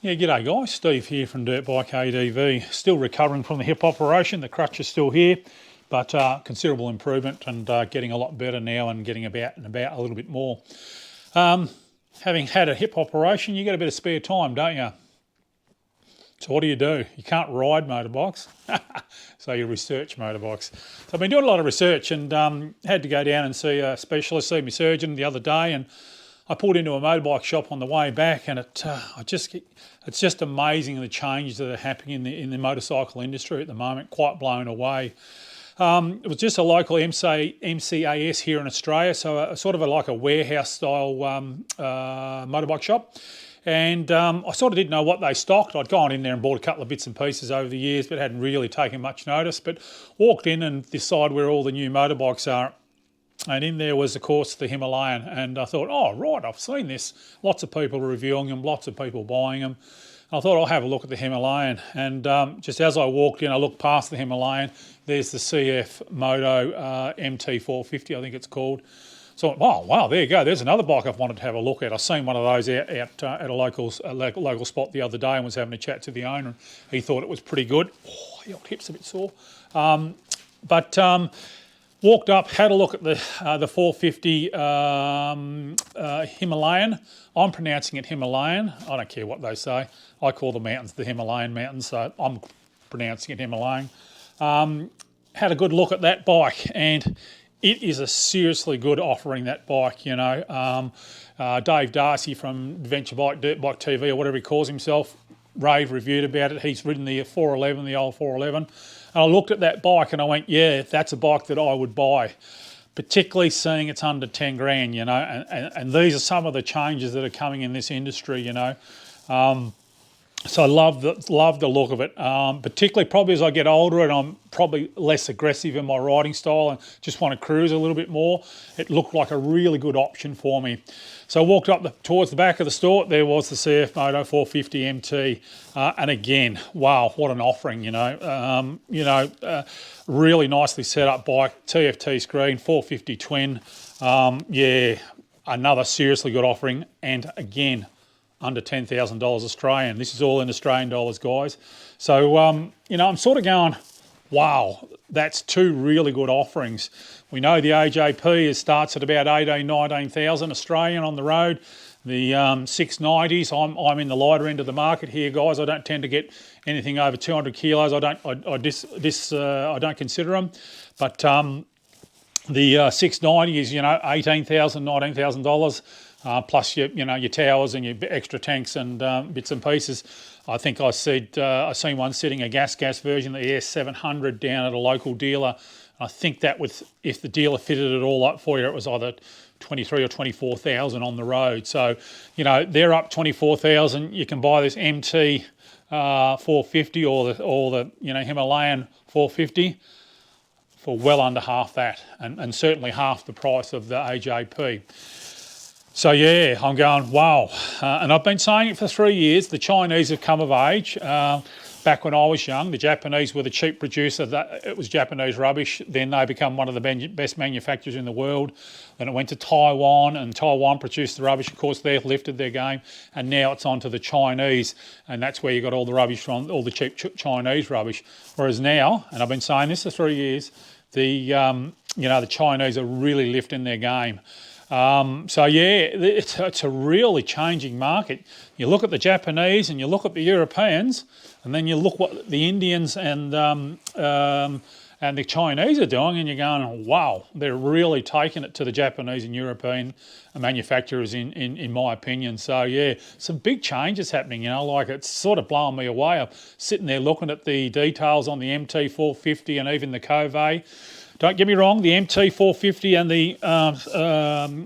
Yeah, g'day guys, Steve here from Dirt Bike ADV. Still recovering from the hip operation, the crutch is still here, but considerable improvement and getting a lot better now and getting about and about a little bit more. Having had a hip operation, you get a bit of spare time, don't you? So what do? You can't ride motorbikes, so you research motorbikes. So I've been doing a lot of research and had to go down and see a specialist, see my surgeon the other day, and I pulled into a motorbike shop on the way back, and it's just amazing the changes that are happening in the motorcycle industry at the moment. Quite blown away. It was just a local MCAS here in Australia, so sort of like a warehouse style motorbike shop. And I sort of didn't know what they stocked. I'd gone in there and bought a couple of bits and pieces over the years, but hadn't really taken much notice. But walked in and decided where all the new motorbikes are. And in there was, of course, the Himalayan. And I thought, oh, right, I've seen this. Lots of people reviewing them, lots of people buying them. I thought I'll have a look at the Himalayan. And just as I walked in, I looked past the Himalayan. There's the CF Moto MT450, I think it's called. So, oh, wow, there you go. There's another bike I've wanted to have a look at. I seen one of those out at a local spot the other day and was having a chat to the owner. And he thought it was pretty good. Oh, the old hip's a bit sore. Walked up, had a look at the 450 Himalayan. I'm pronouncing it Himalayan. I don't care what they say. I call the mountains the Himalayan mountains, so I'm pronouncing it Himalayan. Had a good look at that bike, and it is a seriously good offering, that bike, you know. Dave Darcy from Adventure Bike, Dirt Bike TV, or whatever he calls himself, reviewed about it. He's ridden the 411, the old 411. And I looked at that bike and I went, yeah, that's a bike that I would buy, particularly seeing it's under 10 grand, you know. And these are some of the changes that are coming in this industry, you know. So I love the look of it, particularly probably as I get older and I'm probably less aggressive in my riding style and just want to cruise a little bit more. It looked like a really good option for me. So I walked up towards the back of the store. There was the CF Moto 450 MT, and again, wow, what an offering, you know. Really nicely set up bike, TFT screen, 450 twin. Yeah, another seriously good offering, and again, under $10,000 Australian. This is all in Australian dollars, guys. So, you know, I'm sort of going, wow, that's two really good offerings. We know the AJP starts at about 18,000, 19,000 Australian on the road. The 690s, I'm in the lighter end of the market here, guys. I don't tend to get anything over 200 kilos. I don't consider them. But the 690 is, you know, $18,000, $19,000. Plus your towers and your extra tanks and bits and pieces. I think I seen one sitting, a gas version, the ES700 down at a local dealer. I think that was, if the dealer fitted it all up for you, it was either 23 or 24,000 on the road. So, you know, they're up 24,000. You can buy this MT 450 or the Himalayan 450 for well under half that, and certainly half the price of the AJP. So yeah, I'm going, wow. And I've been saying it for 3 years. The Chinese have come of age. Back when I was young, the Japanese were the cheap producer. It was Japanese rubbish. Then they become one of the best manufacturers in the world. Then it went to Taiwan, and Taiwan produced the rubbish. Of course, they've lifted their game, and now it's on to the Chinese, and that's where you got all the rubbish from, all the cheap Chinese rubbish. Whereas now, and I've been saying this for 3 years, the Chinese are really lifting their game. So yeah, it's a really changing market. You look at the Japanese and you look at the Europeans, and then you look what the Indians and the Chinese are doing, and you're going, wow, they're really taking it to the Japanese and European manufacturers, in my opinion. So yeah, some big changes happening, you know, like it's sort of blowing me away. I'm sitting there looking at the details on the MT450 and even the Cove. Don't get me wrong, the MT450 and the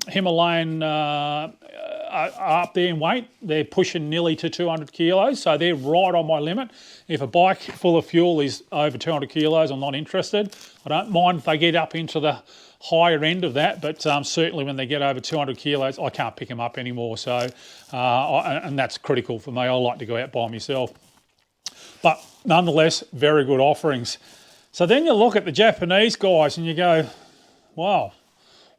Himalayan are up there in weight. They're pushing nearly to 200 kilos, so they're right on my limit. If a bike full of fuel is over 200 kilos, I'm not interested. I don't mind if they get up into the higher end of that, but certainly when they get over 200 kilos, I can't pick them up anymore. So, and that's critical for me. I like to go out by myself. But nonetheless, very good offerings. So then you look at the Japanese guys and you go, wow,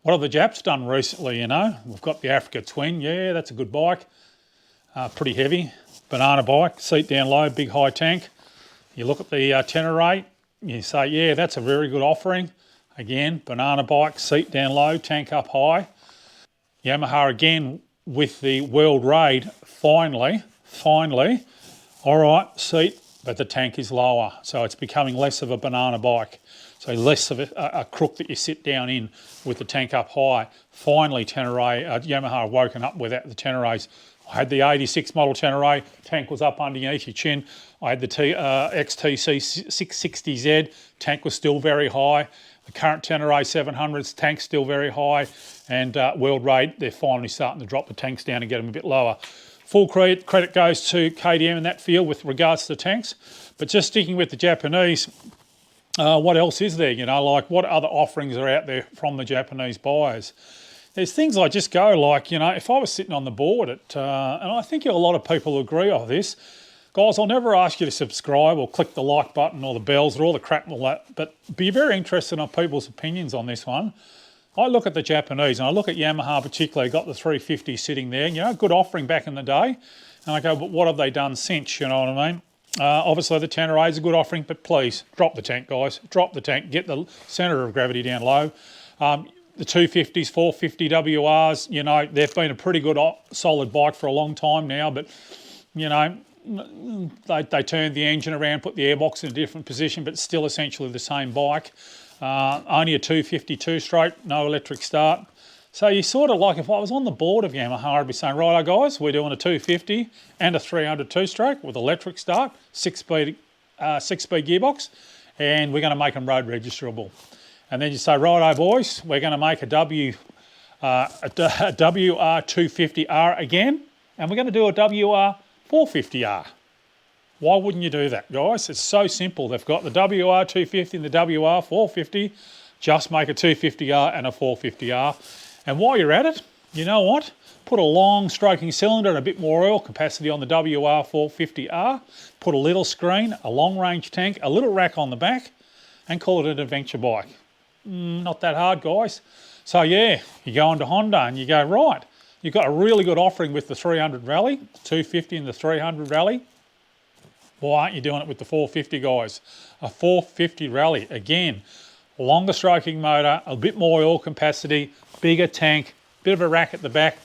what have the Japs done recently, you know? We've got the Africa Twin, yeah, that's a good bike, pretty heavy. banana bike, seat down low, big high tank. You look at the tenor rate, you say, yeah, that's a very good offering. Again, banana bike, seat down low, tank up high. Yamaha again with the World Raid, finally, all right, seat, but the tank is lower. So it's becoming less of a banana bike. So less of a crook that you sit down in with the tank up high. Finally, Tenere, Yamaha have woken up with the Teneres. I had the 86 model Tenere, tank was up underneath your chin. I had the XTC 660Z, tank was still very high. The current Tenere 700s, tank's still very high. And World Raid, they're finally starting to drop the tanks down and get them a bit lower. Full credit goes to KTM in that field with regards to the tanks. But just sticking with the Japanese, what else is there? You know, like what other offerings are out there from the Japanese buyers? There's things I just go like, you know, if I was sitting on the board at, and I think a lot of people agree on this, guys, I'll never ask you to subscribe or click the like button or the bells or all the crap and all that, but be very interested in people's opinions on this one. I look at the Japanese and I look at Yamaha particularly, got the 350 sitting there, you know, good offering back in the day. And I go, but what have they done since, you know what I mean? Obviously the Tenere is a good offering, but please drop the tank, guys. Drop the tank, get the centre of gravity down low. The 250s, 450 WRs, you know, they've been a pretty good, solid bike for a long time now, but, you know, they turned the engine around, put the airbox in a different position, but still essentially the same bike. Only a 252 stroke, no electric start. So you sort of like, if I was on the board of Yamaha, I'd be saying, righto guys, we're doing a 250 and a 300 two-stroke with electric start, six-speed gearbox, and we're going to make them road registerable. And then you say, righto boys, we're going to make a WR250R again, and we're going to do a WR450R. Why wouldn't you do that, guys? It's so simple. They've got the WR250 and the WR450. Just make a 250R and a 450R. And while you're at it, you know what? Put a long stroking cylinder and a bit more oil capacity on the WR450R. Put a little screen, a long range tank, a little rack on the back, and call it an adventure bike. Not that hard, guys. So yeah, you go into Honda and you go, right, you've got a really good offering with the 300 Rally, 250 and the 300 Rally. Why aren't you doing it with the 450, guys? A 450 Rally, again, longer stroking motor, a bit more oil capacity, bigger tank, bit of a rack at the back.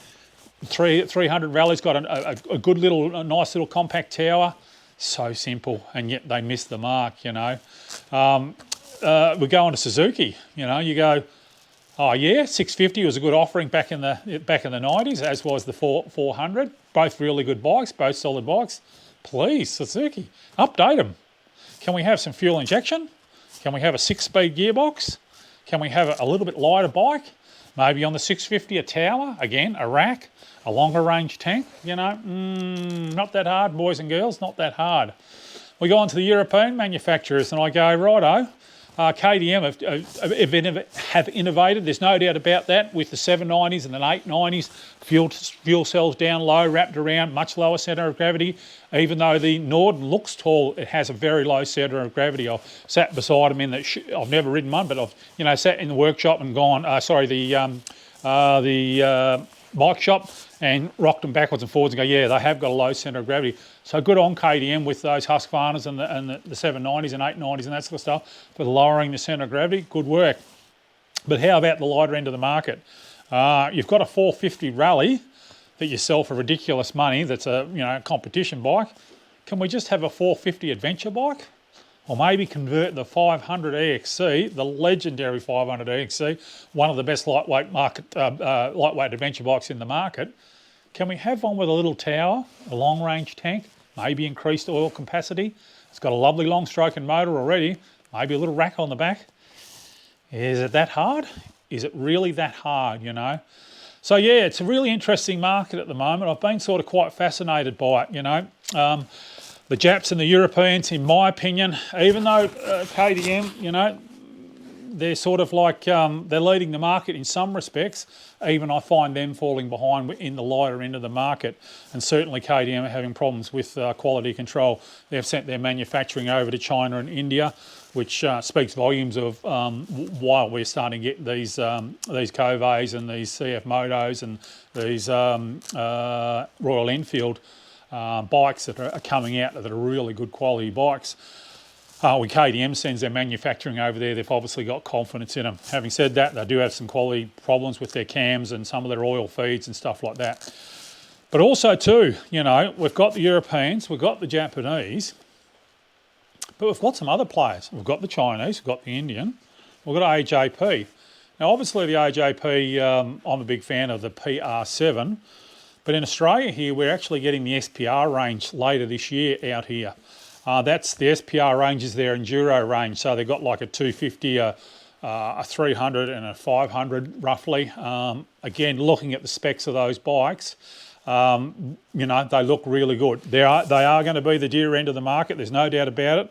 300 Rally's got a good little, a nice little compact tower. So simple, and yet they miss the mark, you know. We go on to Suzuki, you know, you go, oh yeah, 650 was a good offering back in the 90s, as was the 400. Both really good bikes, both solid bikes. Please, Suzuki, update them. Can we have some fuel injection? Can we have a 6-speed gearbox? Can we have a little bit lighter bike? Maybe on the 650 a tower, again, a rack, a longer range tank, you know. Not that hard, boys and girls, not that hard. We go on to the European manufacturers and I go, righto, KTM have innovated, there's no doubt about that, with the 790s and the 890s, fuel cells down low, wrapped around, much lower centre of gravity. Even though the Norden looks tall, it has a very low centre of gravity. I've sat beside them in that, I've never ridden one, but I've, you know, sat in the workshop and gone, the bike shop and rocked them backwards and forwards and go, yeah, they have got a low centre of gravity. So good on KTM with those Husqvarnas and the 790s and 890s and that sort of stuff for lowering the centre of gravity. Good work. But how about the lighter end of the market? You've got a 450 Rally that you sell for ridiculous money. That's a, you know, competition bike. Can we just have a 450 adventure bike? Or maybe convert the 500 EXC, the legendary 500 EXC, one of the best lightweight adventure bikes in the market. Can we have one with a little tower, a long range tank, maybe increased oil capacity? It's got a lovely long stroking motor already, maybe a little rack on the back. Is it that hard? Is it really that hard, you know? So yeah, it's a really interesting market at the moment. I've been sort of quite fascinated by it, you know. The Japs and the Europeans, in my opinion, even though KTM, you know, they're sort of like, they're leading the market in some respects, even I find them falling behind in the lighter end of the market. And certainly KTM are having problems with quality control. They've sent their manufacturing over to China and India, which speaks volumes of why we're starting to get these Coveys and these CF Motos and these Royal Enfield bikes that are coming out that are really good quality bikes. When KTM sends their manufacturing over there, they've obviously got confidence in them. Having said that, they do have some quality problems with their cams and some of their oil feeds and stuff like that. But also too, you know, we've got the Europeans, we've got the Japanese, but we've got some other players. We've got the Chinese, we've got the Indian, we've got AJP. Now obviously the AJP, I'm a big fan of the PR7, but in Australia here, we're actually getting the SPR range later this year out here. That's the SPR range is their enduro range, so they've got like a 250, a 300 and a 500 roughly. Again, looking at the specs of those bikes, you know, they look really good. They are going to be the dear end of the market, there's no doubt about it.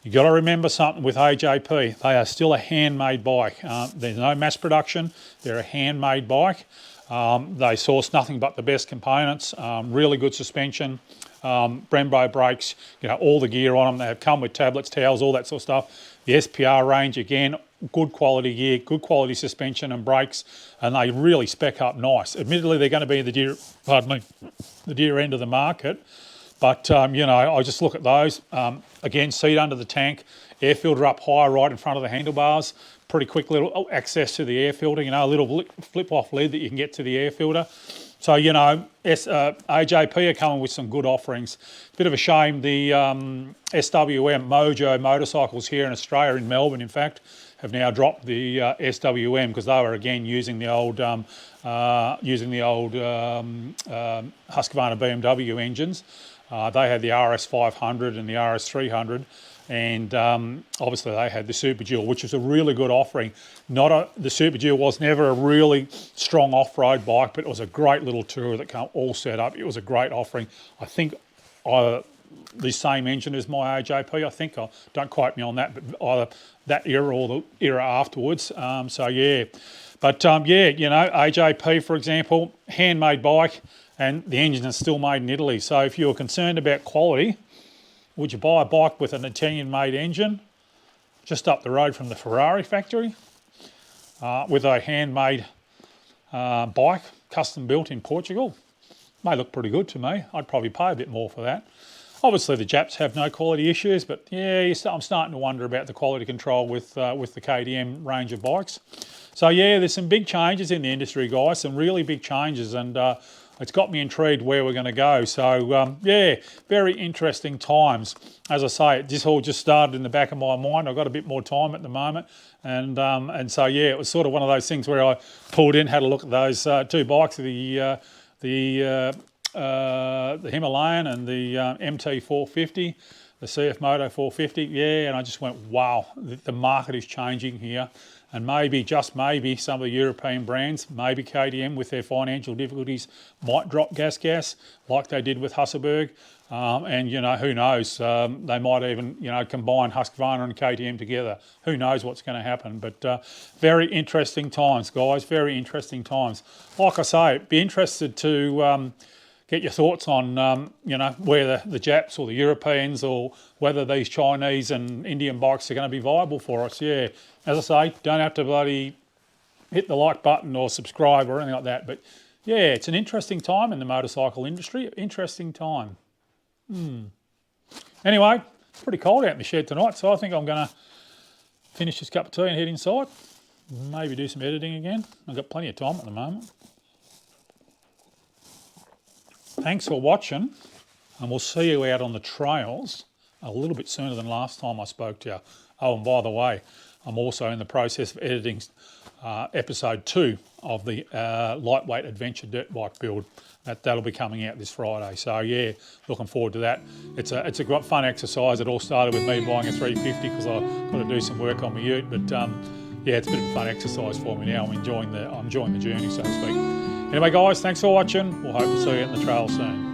You've got to remember something with AJP, they are still a handmade bike. There's no mass production, they're a handmade bike. They source nothing but the best components, really good suspension, Brembo brakes, you know, all the gear on them. They have come with tablets, towels, all that sort of stuff. The SPR range, again, good quality gear, good quality suspension and brakes, and they really spec up nice. Admittedly, they're going to be the dear end of the market, but you know, I just look at those. Again, seat under the tank, air filter up high right in front of the handlebars. Pretty quick little access to the air filter, you know, a little flip-off lid that you can get to the air filter. So, you know, AJP are coming with some good offerings. Bit of a shame the SWM Mojo motorcycles here in Australia, in Melbourne, in fact, have now dropped the SWM because they were again using the old Husqvarna BMW engines. They had the RS500 and the RS300. And obviously they had the Super Dual, which was a really good offering. The Super Dual was never a really strong off-road bike, but it was a great little tourer that came all set up. It was a great offering. I think either the same engine as my AJP, I think. Don't quote me on that, but either that era or the era afterwards. So yeah, but yeah, you know, AJP, for example, handmade bike, and the engine is still made in Italy. So if you're concerned about quality, would you buy a bike with an Italian-made engine just up the road from the Ferrari factory with a handmade bike, custom built in Portugal? May look pretty good to me. I'd probably pay a bit more for that. Obviously, the Japs have no quality issues, but yeah, I'm starting to wonder about the quality control with the KTM range of bikes. So yeah, there's some big changes in the industry, guys, some really big changes, and it's got me intrigued where we're going to go. So yeah, very interesting times. As I say, this all just started in the back of my mind. I've got a bit more time at the moment, and so yeah, it was sort of one of those things where I pulled in, had a look at those two bikes, the Himalayan and the MT450, the CF Moto 450. Yeah, and I just went, wow, the market is changing here. And maybe, just maybe, some of the European brands, maybe KTM with their financial difficulties, might drop gas like they did with Hasselberg. And, you know, who knows? They might even, you know, combine Husqvarna and KTM together. Who knows what's going to happen? But very interesting times, guys, very interesting times. Like I say, be interested to get your thoughts on, you know, where the Japs or the Europeans or whether these Chinese and Indian bikes are going to be viable for us. Yeah, as I say, don't have to bloody hit the like button or subscribe or anything like that. But yeah, it's an interesting time in the motorcycle industry. Interesting time. Anyway, it's pretty cold out in the shed tonight, so I think I'm going to finish this cup of tea and head inside. Maybe do some editing again. I've got plenty of time at the moment. Thanks for watching, and we'll see you out on the trails a little bit sooner than last time I spoke to you. Oh, and by the way, I'm also in the process of editing episode 2 of the lightweight adventure dirt bike build. That'll be coming out this Friday. So yeah, looking forward to that. It's a fun exercise. It all started with me buying a 350 because I've got to do some work on my ute. But yeah, it's a bit of a fun exercise for me now. I'm enjoying the journey, so to speak. Anyway, guys, thanks for watching. We'll hope to see you in the trail soon.